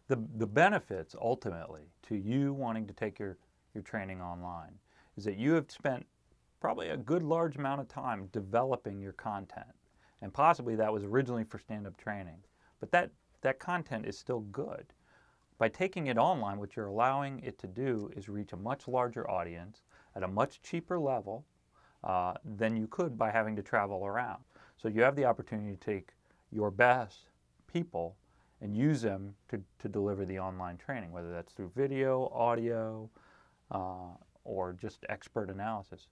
The benefits ultimately to you wanting to take your training online is that you have spent probably a good large amount of time developing your content. And possibly that was originally for stand-up training. But that content is still good. By taking it online, what you're allowing it to do is reach a much larger audience at a much cheaper level than you could by having to travel around. So you have the opportunity to take your best people and use them to deliver the online training, whether that's through video, audio, or just expert analysis.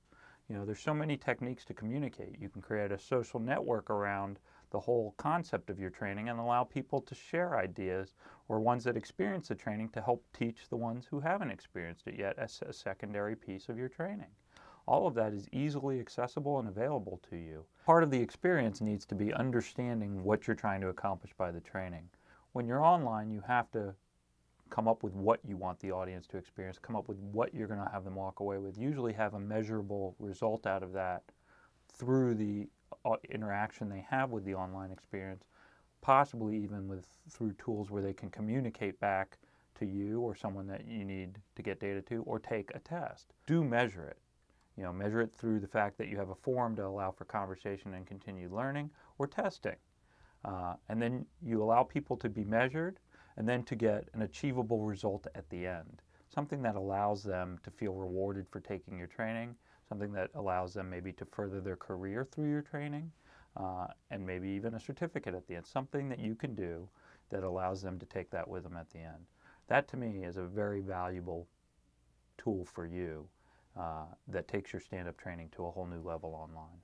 You know, there's so many techniques to communicate. You can create a social network around the whole concept of your training and allow people to share ideas or ones that experience the training to help teach the ones who haven't experienced it yet as a secondary piece of your training. All of that is easily accessible and available to you. Part of the experience needs to be understanding what you're trying to accomplish by the training. When you're online, you have to come up with what you want the audience to experience, come up with what you're going to have them walk away with, usually have a measurable result out of that through the interaction they have with the online experience, possibly even through tools where they can communicate back to you or someone that you need to get data to, or take a test. Do measure it. You know, measure it through the fact that you have a forum to allow for conversation and continued learning, or testing. And then you allow people to be measured and then to get an achievable result at the end. Something that allows them to feel rewarded for taking your training, something that allows them maybe to further their career through your training, and maybe even a certificate at the end. Something that you can do that allows them to take that with them at the end. That to me is a very valuable tool for you that takes your stand-up training to a whole new level online.